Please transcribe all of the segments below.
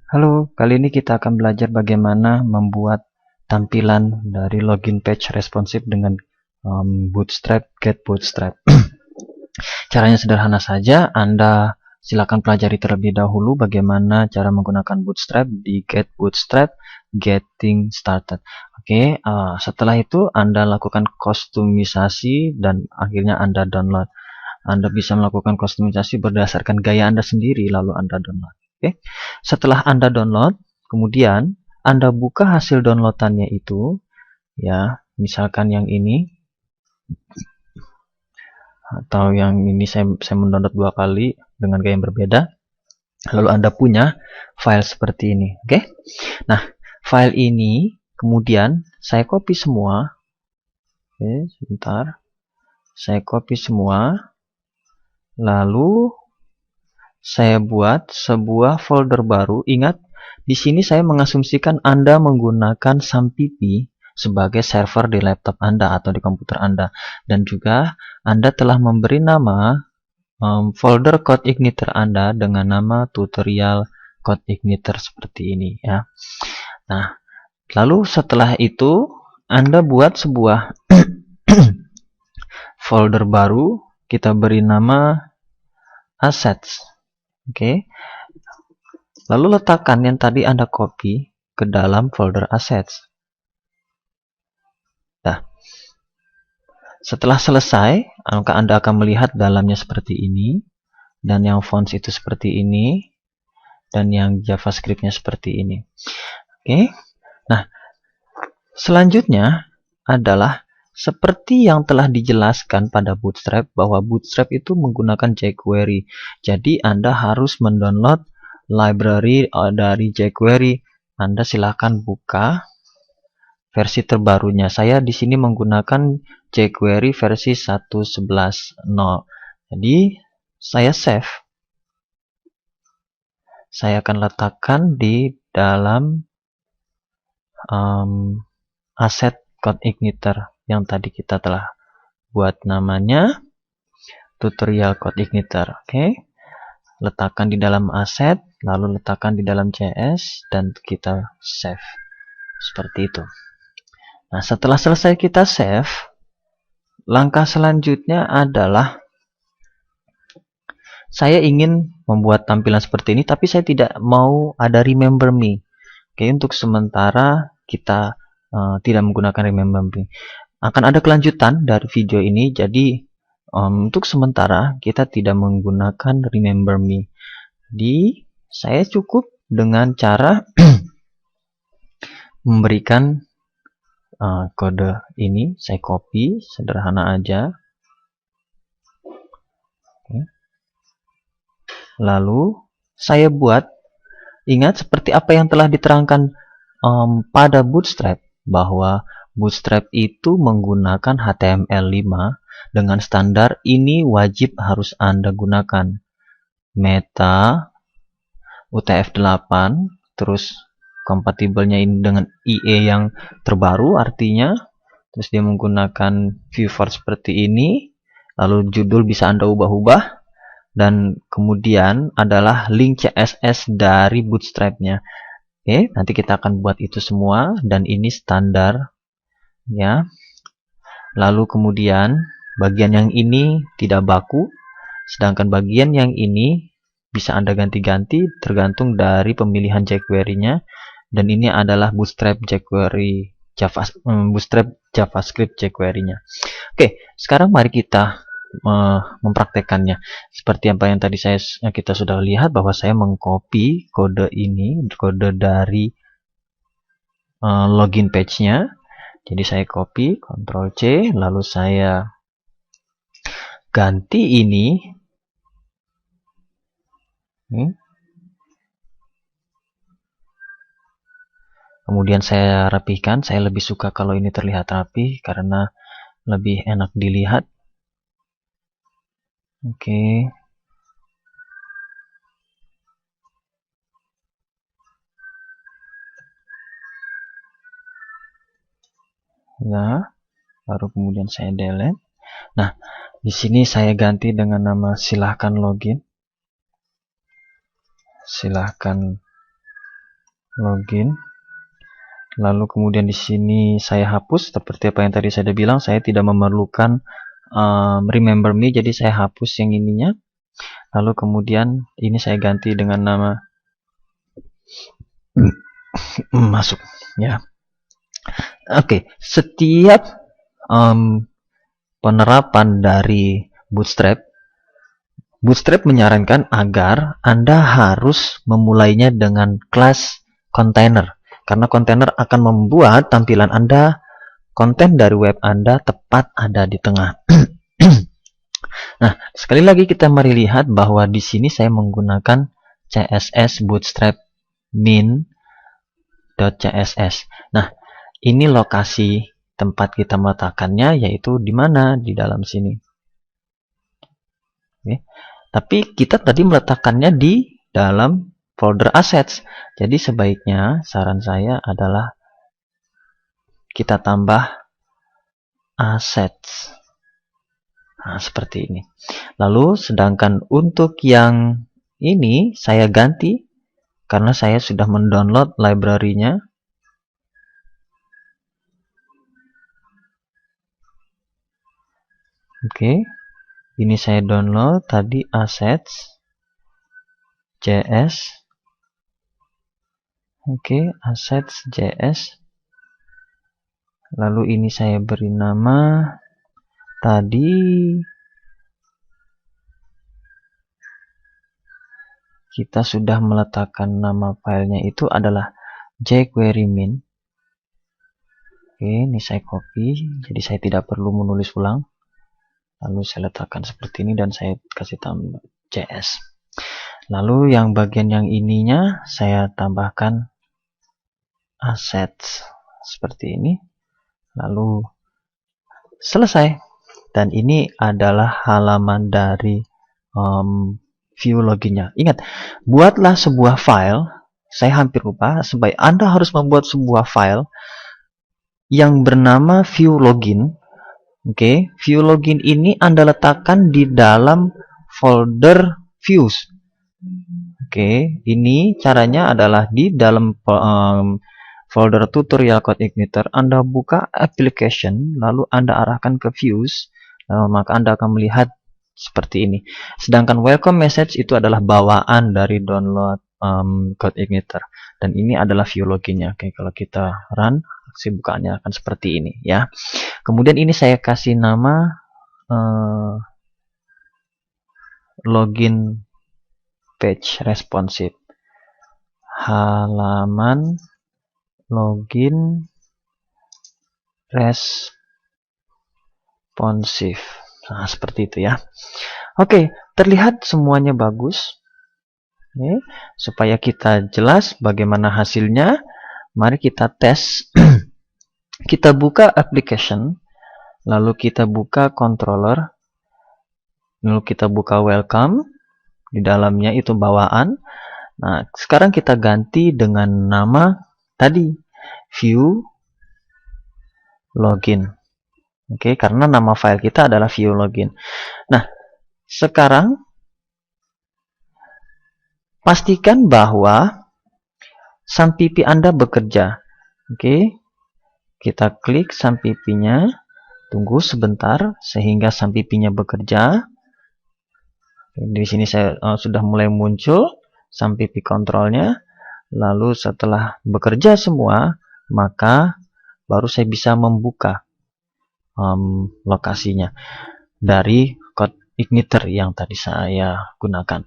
Halo, kali ini kita akan belajar bagaimana membuat tampilan dari login page responsif dengan Bootstrap, Get Bootstrap. Caranya sederhana saja, Anda silakan pelajari terlebih dahulu bagaimana cara menggunakan Bootstrap di Get Bootstrap, Getting Started. Oke, setelah itu Anda lakukan kustomisasi dan akhirnya Anda download. Anda bisa melakukan kustomisasi berdasarkan gaya Anda sendiri, lalu Anda download. Oke. Setelah Anda download, kemudian Anda buka hasil downloadannya itu, ya, misalkan yang ini atau yang ini saya mendownload 2 kali dengan gaya yang berbeda. Lalu Anda punya file seperti ini, oke? Nah, file ini kemudian saya copy semua. Oke, sebentar. Saya copy semua. Lalu saya buat sebuah folder baru. Ingat, di sini saya mengasumsikan Anda menggunakan SAMPP sebagai server di laptop Anda atau di komputer Anda. Dan juga Anda telah memberi nama folder code igniter Anda dengan nama tutorial code igniter seperti ini, ya. Nah, lalu setelah itu Anda buat sebuah folder baru, kita beri nama assets. Oke. Lalu letakkan yang tadi Anda copy ke dalam folder assets. Nah, setelah selesai, maka Anda akan melihat dalamnya seperti ini, dan yang fonts itu seperti ini, dan yang JavaScript-nya seperti ini. Oke. Nah, selanjutnya adalah seperti yang telah dijelaskan pada Bootstrap, bahwa Bootstrap itu menggunakan jQuery. Jadi Anda harus mendownload library dari jQuery. Anda silahkan buka versi terbarunya. Saya di sini menggunakan jQuery versi 1.11.0. Jadi saya save. Saya akan letakkan di dalam aset code igniter yang tadi kita telah buat, namanya tutorial code igniter. Oke. Letakkan di dalam aset, lalu letakkan di dalam CS, dan kita save. Seperti itu. Nah, setelah selesai kita save, langkah selanjutnya adalah saya ingin membuat tampilan seperti ini, tapi saya tidak mau ada remember me. Oke, untuk sementara kita tidak menggunakan remember me. Akan ada kelanjutan dari video ini, jadi untuk sementara kita tidak menggunakan remember me. Jadi saya cukup dengan cara memberikan kode ini, saya copy, sederhana aja. Oke. Lalu saya buat, ingat seperti apa yang telah diterangkan pada Bootstrap, bahwa Bootstrap itu menggunakan HTML5 dengan standar ini wajib harus Anda gunakan. Meta, UTF-8, terus kompatibelnya ini dengan IE yang terbaru artinya, terus dia menggunakan viewport seperti ini, lalu judul bisa Anda ubah-ubah, dan kemudian adalah link CSS dari Bootstrap-nya. Oke, nanti kita akan buat itu semua, dan ini standar, ya. Lalu kemudian bagian yang ini tidak baku, sedangkan bagian yang ini bisa Anda ganti-ganti tergantung dari pemilihan jQuery-nya, dan ini adalah Bootstrap jQuery Bootstrap JavaScript jQuery-nya. Oke, sekarang mari kita mempraktekannya. Seperti apa yang tadi kita sudah lihat, bahwa saya mengcopy kode ini, kode dari login page-nya. Jadi saya copy, Ctrl C, lalu saya ganti ini. Kemudian saya rapihkan. Saya lebih suka kalau ini terlihat rapi karena lebih enak dilihat. Oke. Ya, baru kemudian saya delete. Nah, di sini saya ganti dengan nama silahkan login. Silahkan login. Lalu kemudian di sini saya hapus seperti apa yang tadi saya sudah bilang, saya tidak memerlukan remember me, jadi saya hapus yang ininya. Lalu kemudian ini saya ganti dengan nama masuk ya. Oke, setiap penerapan dari Bootstrap menyarankan agar Anda harus memulainya dengan kelas container, karena kontainer akan membuat tampilan Anda, konten dari web Anda tepat ada di tengah. Nah, sekali lagi kita mari lihat bahwa di sini saya menggunakan CSS Bootstrap min.css. Nah, ini lokasi tempat kita meletakkannya, yaitu di mana? Di dalam sini. Oke. Tapi kita tadi meletakkannya di dalam folder assets. Jadi sebaiknya saran saya adalah kita tambah assets. Nah, seperti ini. Lalu sedangkan untuk yang ini saya ganti karena saya sudah mendownload library-nya. Oke. Ini saya download tadi assets JS. Oke, assets JS. Lalu ini saya beri nama tadi kita sudah meletakkan nama filenya itu adalah jQuery-min. Oke, ini saya copy, jadi saya tidak perlu menulis ulang. Lalu saya letakkan seperti ini dan saya kasih tambah JS. Lalu yang bagian yang ininya saya tambahkan assets seperti ini. Lalu selesai. Dan ini adalah halaman dari view loginnya. Ingat, buatlah sebuah file. Saya hampir lupa, supaya Anda harus membuat sebuah file yang bernama view login. Oke, view login ini Anda letakkan di dalam folder views. Oke, ini caranya adalah di dalam folder tutorial Code Igniter, Anda buka application, lalu Anda arahkan ke views, maka Anda akan melihat seperti ini. Sedangkan welcome message itu adalah bawaan dari download Code Igniter, dan ini adalah view loginnya. Oke, kalau kita run, aksi bukaannya akan seperti ini ya. Kemudian ini saya kasih nama login page responsive, halaman login responsive. Nah, seperti itu ya. Oke, terlihat semuanya bagus. Oke, supaya kita jelas bagaimana hasilnya, mari kita tes. Kita buka application, lalu kita buka controller, lalu kita buka welcome, di dalamnya itu bawaan. Nah, sekarang kita ganti dengan nama tadi, view login. Oke, karena nama file kita adalah view login. Nah, sekarang pastikan bahwa sampipi Anda bekerja. Oke, kita klik sampipinya, tunggu sebentar sehingga sampipinya bekerja. Di sini saya sudah mulai muncul sampipi kontrolnya. Lalu setelah bekerja semua, maka baru saya bisa membuka lokasinya dari Code Igniter yang tadi saya gunakan.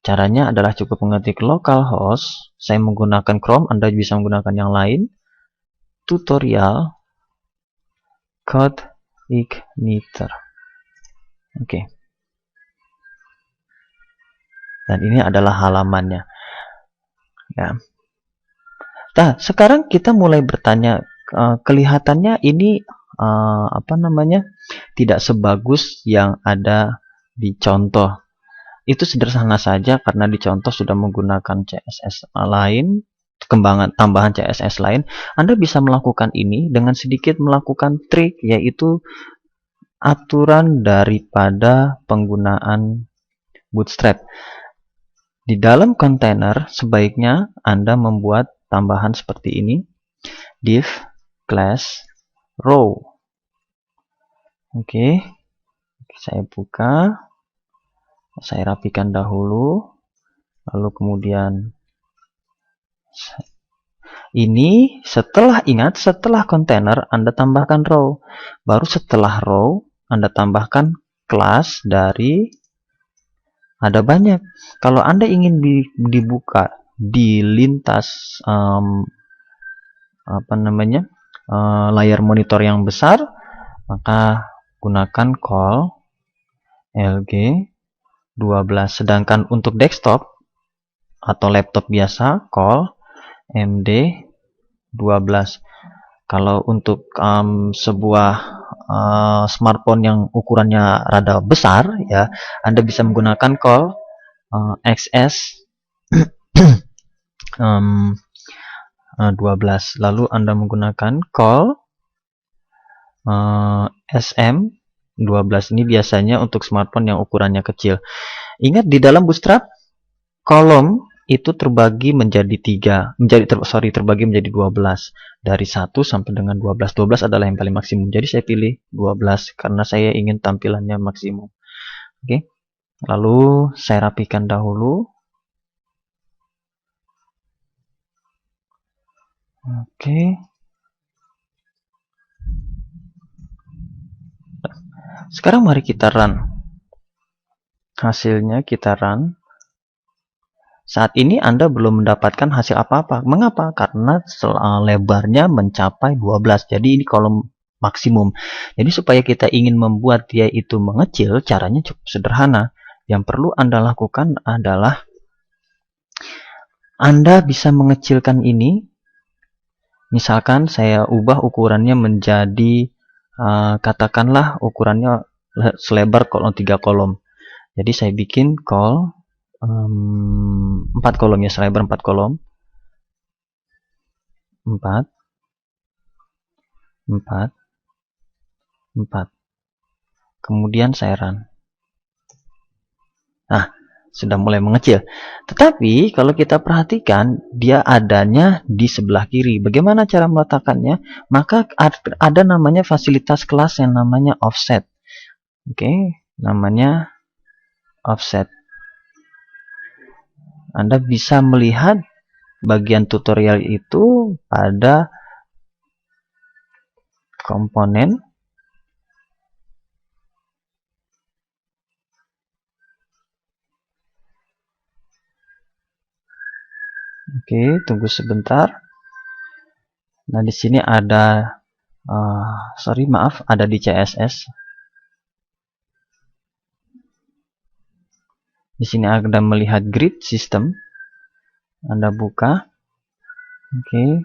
Caranya adalah cukup mengetik localhost. Saya menggunakan Chrome, Anda bisa menggunakan yang lain. Tutorial Code Igniter. Oke. Dan ini adalah halamannya. Ya. Nah, sekarang kita mulai bertanya, kelihatannya ini tidak sebagus yang ada di contoh. Itu sederhana saja karena di contoh sudah menggunakan CSS lain, tambahan CSS lain. Anda bisa melakukan ini dengan sedikit melakukan trik, yaitu aturan daripada penggunaan Bootstrap. Di dalam kontainer sebaiknya Anda membuat tambahan seperti ini, div class row. Oke, saya buka, saya rapikan dahulu, lalu kemudian ini setelah kontainer Anda tambahkan row, baru setelah row Anda tambahkan kelas dari, ada banyak. Kalau Anda ingin dibuka di lintas layar monitor yang besar, maka gunakan call LG12. Sedangkan untuk desktop atau laptop biasa, call MD12. Kalau untuk sebuah smartphone yang ukurannya rada besar, ya, Anda bisa menggunakan call XS 12. Lalu Anda menggunakan call SM12. Ini biasanya untuk smartphone yang ukurannya kecil. Ingat, di dalam Bootstrap kolom itu terbagi menjadi terbagi menjadi 12. Dari 1 sampai dengan 12. 12 adalah yang paling maksimum. Jadi saya pilih 12 karena saya ingin tampilannya maksimum. Oke. Lalu saya rapikan dahulu. Oke. Sekarang mari kita run. Hasilnya kita run. Saat ini Anda belum mendapatkan hasil apa-apa. Mengapa? Karena lebarnya mencapai 12. Jadi ini kolom maksimum. Jadi supaya kita ingin membuat dia itu mengecil, caranya cukup sederhana. Yang perlu Anda lakukan adalah Anda bisa mengecilkan ini. Misalkan saya ubah ukurannya menjadi katakanlah ukurannya selebar 3 kolom. Jadi saya bikin call 4 kolom, ya, selebar 4 kolom. 4 4 4. Kemudian saya run. Nah, sudah mulai mengecil. Tetapi kalau kita perhatikan, dia adanya di sebelah kiri. Bagaimana cara meletakkannya? Maka ada namanya fasilitas kelas yang namanya offset. Oke, namanya offset. Anda bisa melihat bagian tutorial itu pada komponen. Oke, tunggu sebentar. Nah, di sini ada ada di CSS. Di sini Anda melihat grid system. Anda buka. Oke.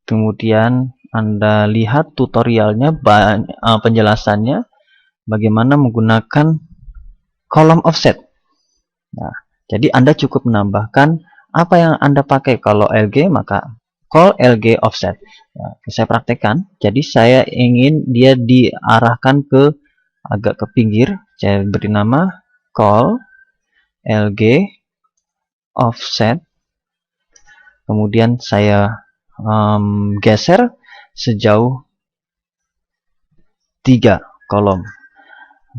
Kemudian Anda lihat tutorialnya, penjelasannya bagaimana menggunakan kolom offset. Nah, jadi Anda cukup menambahkan apa yang Anda pakai. Kalau LG, maka call LG offset. Nah, saya praktekkan. Jadi saya ingin dia diarahkan agak ke pinggir. Saya beri nama call LG offset. Kemudian saya geser sejauh 3 kolom.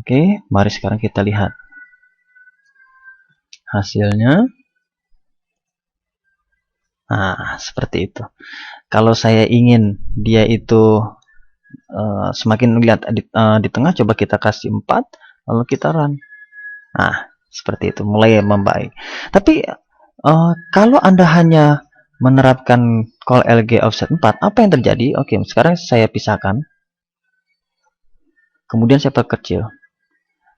Oke, mari sekarang kita lihat hasilnya. Nah, seperti itu. Kalau saya ingin dia itu semakin lihat di tengah, coba kita kasih 4, lalu kita run. Nah, seperti itu, mulai membaik. Tapi kalau Anda hanya menerapkan call LG offset 4, apa yang terjadi? Oke, sekarang saya pisahkan. Kemudian saya perkecil.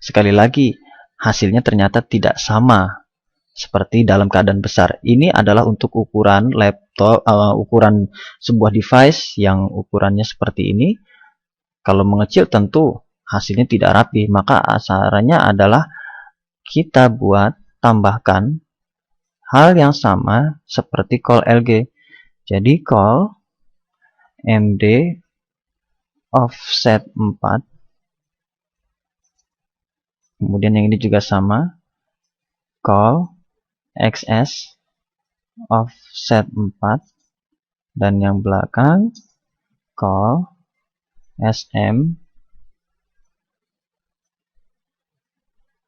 Sekali lagi, hasilnya ternyata tidak sama seperti dalam keadaan besar. Ini adalah untuk ukuran laptop, ukuran sebuah device yang ukurannya seperti ini. Kalau mengecil tentu hasilnya tidak rapi. Maka sarannya adalah kita tambahkan hal yang sama seperti call LG. Jadi call MD offset 4. Kemudian yang ini juga sama, call XS offset 4, dan yang belakang call sm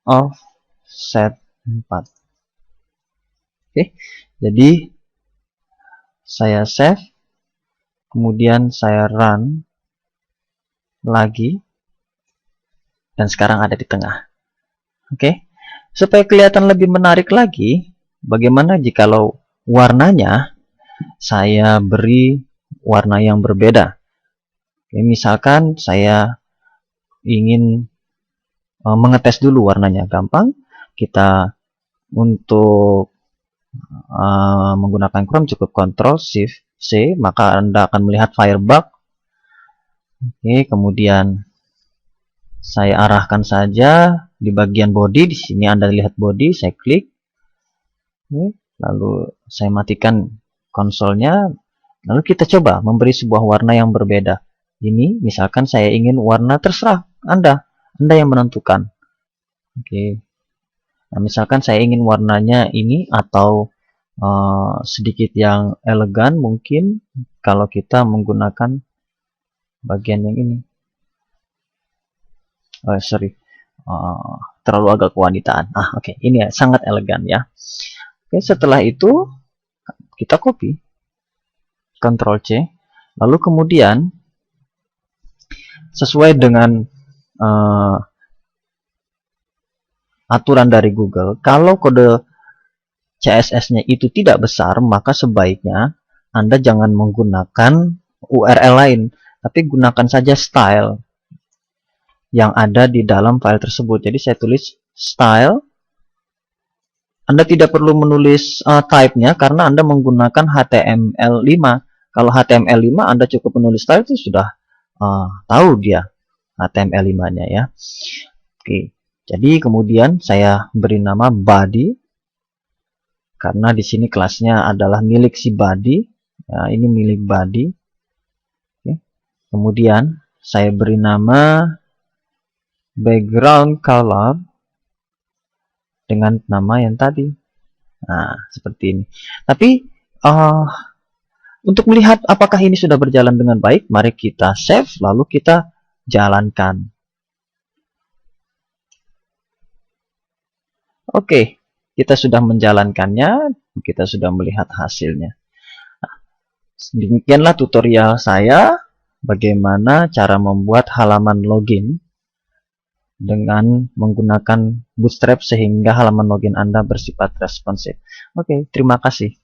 offset 4. Oke, jadi saya save, kemudian saya run lagi, dan sekarang ada di tengah. Oke, supaya kelihatan lebih menarik lagi, bagaimana jikalau warnanya saya beri warna yang berbeda? Oke, misalkan saya ingin mengetes dulu warnanya. Gampang, kita untuk menggunakan Chrome cukup Ctrl Shift C, maka Anda akan melihat Firebug. Oke, kemudian saya arahkan saja di bagian body. Di sini Anda lihat body, saya klik. Oke, lalu saya matikan konsolnya. Lalu kita coba memberi sebuah warna yang berbeda. Ini misalkan saya ingin warna, terserah Anda yang menentukan. Oke. Nah, misalkan saya ingin warnanya ini atau sedikit yang elegan, mungkin kalau kita menggunakan bagian yang ini. Terlalu agak kewanitaan. Oke, ini ya sangat elegan ya. Oke, setelah itu kita copy, Ctrl C, lalu kemudian sesuai dengan aturan dari Google, kalau kode CSS-nya itu tidak besar, maka sebaiknya Anda jangan menggunakan URL lain, tapi gunakan saja style yang ada di dalam file tersebut. Jadi saya tulis style. Anda tidak perlu menulis type-nya karena Anda menggunakan HTML5. Kalau HTML5 Anda cukup menulis style, itu sudah tahu dia HTML5-nya ya. Oke. Jadi kemudian saya beri nama body, karena di sini kelasnya adalah milik si body. Ya, ini milik body. Oke. Kemudian saya beri nama background color dengan nama yang tadi. Nah, seperti ini. Tapi untuk melihat apakah ini sudah berjalan dengan baik, mari kita save lalu kita jalankan. Oke, kita sudah menjalankannya, kita sudah melihat hasilnya. Nah, demikianlah tutorial saya bagaimana cara membuat halaman login dengan menggunakan Bootstrap sehingga halaman login Anda bersifat responsif. Oke, terima kasih.